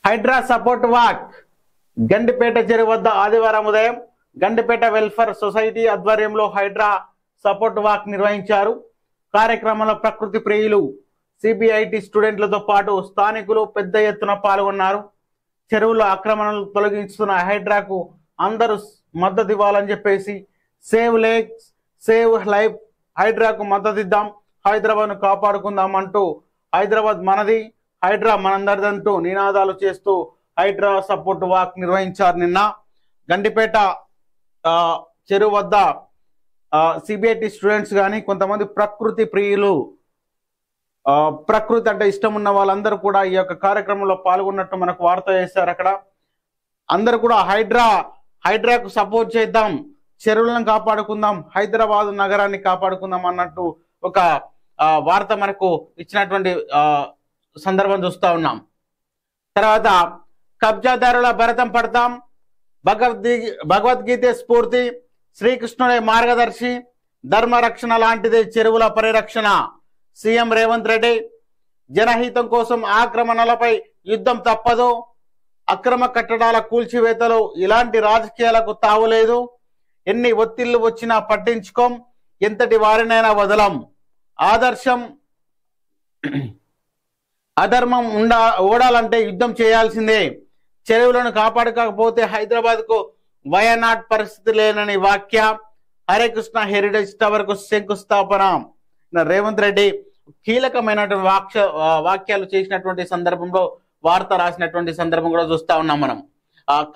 Hydraa support walk Gandipet చెరువు వద్ద ఆదివారం ఉదయం గండిపేట వెల్ఫేర్ సొసైటీ ఆధ్వర్యంలో హైడ్రా సపోర్ట్ వాక్ నిర్వహించారు. కార్యక్రమంలో ప్రకృతి ప్రియులు, సిబిఐటి స్టూడెంట్లతో పాటు స్థానికులు పెద్ద ఎత్తున పాల్గొన్నారు. చెరువులో ఆక్రమణలు తొలగిస్తున్న హైడ్రాకు అందరూ మద్దతు ఇవ్వాలని చెప్పేసి సేవ్ లేక్స్ సేవ్ లైఫ్, హైడ్రాకు మద్దతు ఇద్దాం, హైదరాబాద్ను కాపాడుకుందాం అంటూ హైదరాబాద్ మనది, హైడ్రా మనందరిదంటూ నినాదాలు చేస్తూ హైడ్రా సపోర్ట్ వాక్ నిర్వహించారు. నిన్న గండిపేట చెరువు వద్ద సిబిఐటి స్టూడెంట్స్ కానీ కొంతమంది ప్రకృతి ప్రియులు, ప్రకృతి అంటే ఇష్టం ఉన్న వాళ్ళందరూ కూడా ఈ యొక్క కార్యక్రమంలో పాల్గొన్నట్టు మనకు వార్త చేశారు. అక్కడ అందరూ కూడా హైడ్రాకు సపోర్ట్ చేద్దాం, చెరువులను కాపాడుకుందాం, హైదరాబాద్ నగరాన్ని కాపాడుకుందాం అన్నట్టు ఒక వార్త మనకు ఇచ్చినటువంటి సందర్భం చూస్తా ఉన్నాం. తర్వాత కబ్జాదారుల భరతం పడతాం, భగవద్గీత స్ఫూర్తి, శ్రీకృష్ణుడే మార్గదర్శి, ధర్మరక్షణ లాంటిది చెరువుల పరిరక్షణ. సీఎం రేవంత్ రెడ్డి జనహితం కోసం ఆక్రమణలపై యుద్ధం తప్పదు, అక్రమ కట్టడాల కూల్చివేతలు ఇలాంటి రాజకీయాలకు తావులేదు, ఎన్ని ఒత్తిళ్లు వచ్చినా పట్టించుకోం, ఎంతటి వారినైనా వదలం, ఆదర్శం అధర్మం ఓడాలంటే యుద్ధం చేయాల్సిందే, చెరువులను కాపాడకపోతే హైదరాబాద్ కు వయనాడ్ పరిస్థితి లేనని వ్యాఖ్య. హరేకృష్ణ హెరిటేజ్ టవర్ కు శంకుస్థాపన. రేవంత్ రెడ్డి కీలకమైనటువంటి వాక్యాలు చేసినటువంటి సందర్భంలో వార్త రాసినటువంటి సందర్భం కూడా చూస్తా ఉన్నాం మనం.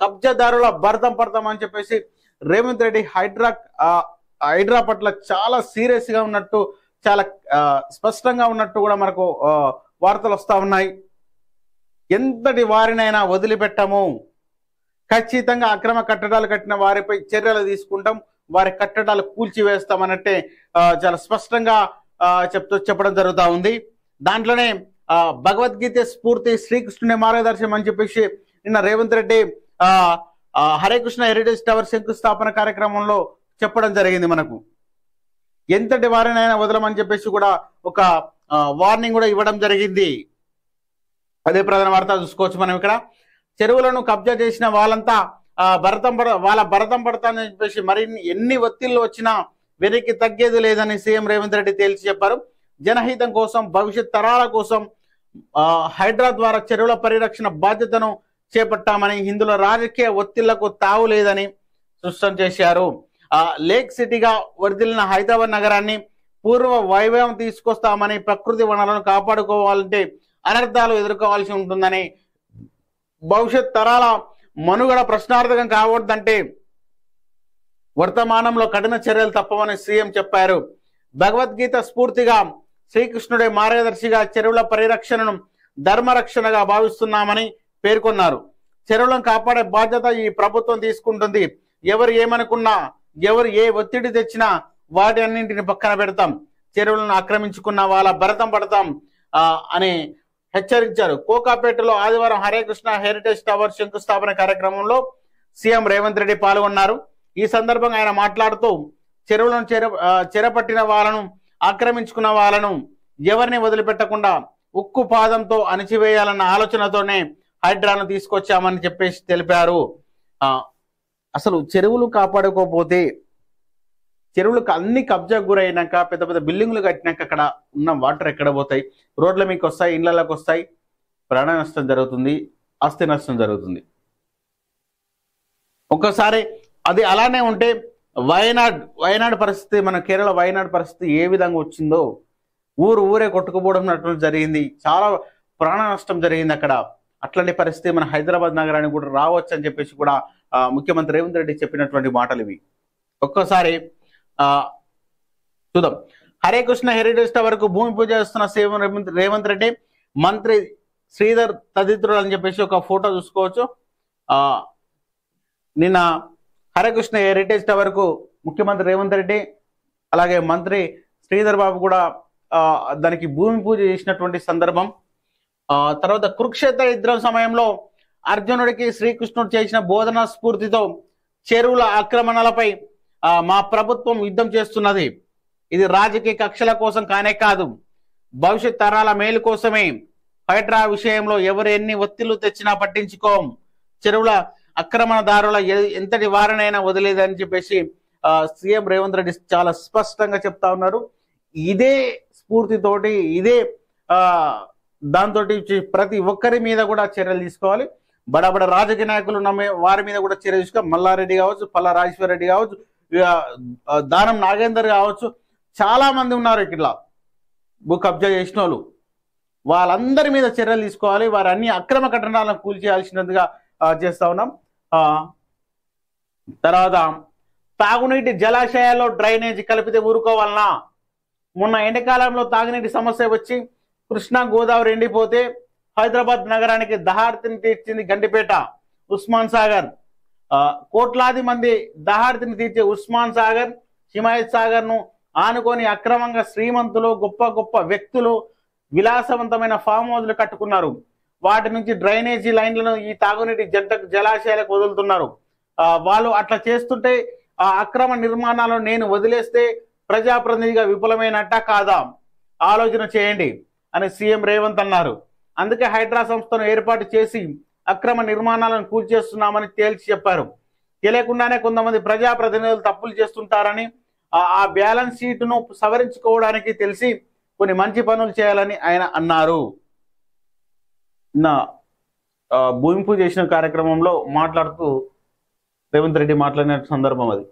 కబ్జాదారుల భరతం పడతాం అని చెప్పేసి రేవంత్ రెడ్డి హైడ్రా పట్ల చాలా సీరియస్ గా ఉన్నట్టు, చాలా స్పష్టంగా ఉన్నట్టు కూడా మనకు వార్తలు వస్తా ఉన్నాయి. ఎంతటి వారినైనా వదిలిపెట్టము, ఖచ్చితంగా అక్రమ కట్టడాలు కట్టిన వారిపై చర్యలు తీసుకుంటాం, వారి కట్టడాలు కూల్చివేస్తామన్నట్టే చాలా స్పష్టంగా చెప్పడం జరుగుతూ ఉంది. దాంట్లోనే భగవద్గీత స్ఫూర్తి, శ్రీకృష్ణుని మార్గదర్శనం అని చెప్పేసి నిన్న రేవంత్ రెడ్డి హరేకృష్ణ హెరిటేజ్ టవర్ శంకుస్థాపన కార్యక్రమంలో చెప్పడం జరిగింది. మనకు ఎంతటి వారినైనా వదలమని చెప్పేసి కూడా ఒక వార్నింగ్ కూడా ఇవ్వడం జరిగింది. అదే ప్రధాన వార్త చూసుకోవచ్చు మనం. ఇక్కడ చెరువులను కబ్జా చేసిన వాళ్ళంతా వాళ్ళ భరతం పడతానని చెప్పేసి మరి ఎన్ని ఒత్తిళ్లు వచ్చినా వెనక్కి తగ్గేది లేదని సీఎం రేవంత్ రెడ్డి తేల్చి చెప్పారు. జనహితం కోసం, భవిష్యత్ తరాల కోసం హైడ్రా ద్వారా చెరువుల పరిరక్షణ బాధ్యతను చేపట్టామని, ఇందులో రాజకీయ ఒత్తిళ్లకు తావు లేదని స్పష్టం చేశారు. లేక్ సిటీగా వర్ధిల్లిన హైదరాబాద్ నగరాన్ని పూర్వ వైభవం తీసుకొస్తామని, ప్రకృతి వనరులను కాపాడుకోవాలంటే అనర్థాలు ఎదుర్కోవాల్సి ఉంటుందని, భవిష్యత్ తరాల మనుగడ ప్రశ్నార్థకం కావద్దంటే వర్తమానంలో కఠిన చర్యలు తప్పవని సీఎం చెప్పారు. భగవద్గీత స్ఫూర్తిగా, శ్రీకృష్ణుడే మార్గదర్శిగా చెరువుల పరిరక్షణను ధర్మరక్షణగా భావిస్తున్నామని పేర్కొన్నారు. చెరువులను కాపాడే బాధ్యత ఈ ప్రభుత్వం తీసుకుంటుంది. ఎవరు ఏమనుకున్నా, ఎవరు ఏ ఒత్తిడి తెచ్చినా వాటి అన్నింటిని పక్కన పెడతాం, చెరువులను ఆక్రమించుకున్న వాళ్ళ భరతం పడతాం అని హెచ్చరించారు. కోకాపేటలో ఆదివారం హరేకృష్ణ హెరిటేజ్ టవర్ శంకుస్థాపన కార్యక్రమంలో సీఎం రేవంత్ రెడ్డి పాల్గొన్నారు. ఈ సందర్భంగా ఆయన మాట్లాడుతూ చెరువులను చెరపట్టిన వాళ్ళను, ఆక్రమించుకున్న వాళ్ళను ఎవరిని వదిలిపెట్టకుండా ఉక్కు పాదంతో అణిచివేయాలన్న ఆలోచనతోనే హైడ్రాను తీసుకొచ్చామని చెప్పేసి తెలిపారు. అసలు చెరువులు కాపాడుకోకపోతే, చెరువులకు అన్ని కబ్జా గురైనాక, పెద్ద పెద్ద బిల్డింగులు కట్టినాక అక్కడ ఉన్న వాటర్ ఎక్కడ పోతాయి? రోడ్ల మీకు వస్తాయి, ఇళ్లలోకి వస్తాయి, ప్రాణ నష్టం జరుగుతుంది, ఆస్తి నష్టం జరుగుతుంది. ఒక్కసారి అది అలానే ఉంటే వయనాడ్ పరిస్థితి, మన కేరళ వయనాడ్ పరిస్థితి ఏ విధంగా వచ్చిందో, ఊరే కొట్టుకుపోవడం జరిగింది, చాలా ప్రాణ నష్టం జరిగింది అక్కడ. అట్లాంటి పరిస్థితి మన హైదరాబాద్ నగరానికి కూడా రావచ్చు అని చెప్పేసి కూడా ముఖ్యమంత్రి రేవంత్ రెడ్డి చెప్పినటువంటి మాటలు ఇవి. ఒక్కసారి చూద్దాం. హరేకృష్ణ హెరిటేజ్ టవర్ కు భూమి పూజ చేస్తున్న సీఎం రేవంత్ రెడ్డి, మంత్రి శ్రీధర్ తదితరులు అని చెప్పేసి ఒక ఫోటో చూసుకోవచ్చు. నిన్న హరేకృష్ణ హెరిటేజ్ టవర్ కు ముఖ్యమంత్రి రేవంత్ రెడ్డి అలాగే మంత్రి శ్రీధర్ బాబు కూడా దానికి భూమి పూజ చేసినటువంటి సందర్భం. తర్వాత కురుక్షేత్ర యుద్ధం సమయంలో అర్జునుడికి శ్రీకృష్ణుడు చేసిన బోధనా స్ఫూర్తితో చెరువుల ఆక్రమణలపై మా ప్రభుత్వం యుద్ధం చేస్తున్నది. ఇది రాజకీయ కక్షల కోసం కానే కాదు, భవిష్యత్ తరాల మేలు కోసమే. హైడ్రా విషయంలో ఎవరు ఎన్ని ఒత్తిళ్లు తెచ్చినా పట్టించుకోం, చెరువుల ఆక్రమణదారుల ఎంతటి వారినైనా వదిలేదని చెప్పేసి సీఎం రేవంత్ రెడ్డి చాలా స్పష్టంగా చెప్తా ఉన్నారు. ఇదే స్ఫూర్తితోటి ఇదే దాంతో ప్రతి ఒక్కరి మీద కూడా చర్యలు తీసుకోవాలి. బడబడ రాజకీయ నాయకులు ఉన్న వారి మీద కూడా చర్య తీసుకోవాలి. మల్లారెడ్డి కావచ్చు, పల్లా రాజేశ్వర రెడ్డి కావచ్చు, దానం నాగేందర్ కావచ్చు, చాలా మంది ఉన్నారు ఇట్లా భూ కబ్జా చేసిన వాళ్ళు. వాళ్ళందరి మీద చర్యలు తీసుకోవాలి. వారి అన్ని అక్రమ కట్టడాలను కూల్చేయాల్సినదిగా చేస్తా ఉన్నాం. తర్వాత తాగునీటి జలాశయాల్లో డ్రైనేజీ కలిపితే ఊరుకోవాలనా? మొన్న ఎండాకాలంలో తాగునీటి సమస్య వచ్చి కృష్ణా గోదావరి ఎండిపోతే హైదరాబాద్ నగరానికి దహార్తిని తీర్చింది గండిపేట ఉస్మాన్ సాగర్. కోట్లాది మంది దహార్తిని తీర్చే ఉస్మాన్ సాగర్, హిమాయత్ సాగర్ ను ఆనుకొని అక్రమంగా శ్రీమంతులు, గొప్ప గొప్ప వ్యక్తులు విలాసవంతమైన ఫామ్ హౌస్లు కట్టుకున్నారు. వాటి నుంచి డ్రైనేజీ లైన్లను ఈ తాగునీటి జలాశయాలకు వదులుతున్నారు. వాళ్ళు అట్లా చేస్తుంటే ఆ అక్రమ నిర్మాణాలను నేను వదిలేస్తే ప్రజాప్రతినిధిగా విఫలమైనట్ట కాదా? ఆలోచన చేయండి అని సీఎం రేవంత్ అన్నారు. అందుకే హైడ్రా సంస్థను ఏర్పాటు చేసి అక్రమ నిర్మాణాలను కూల్చేస్తున్నామని తేల్చి చెప్పారు. తెలియకుండానే కొంతమంది ప్రజాప్రతినిధులు తప్పులు చేస్తుంటారని, ఆ బ్యాలెన్స్ షీట్ను సవరించుకోవడానికి తెలిసి కొన్ని మంచి పనులు చేయాలని ఆయన అన్నారు. భూమి పూజ చేసిన కార్యక్రమంలో మాట్లాడుతూ రేవంత్ రెడ్డి మాట్లాడిన సందర్భం అది.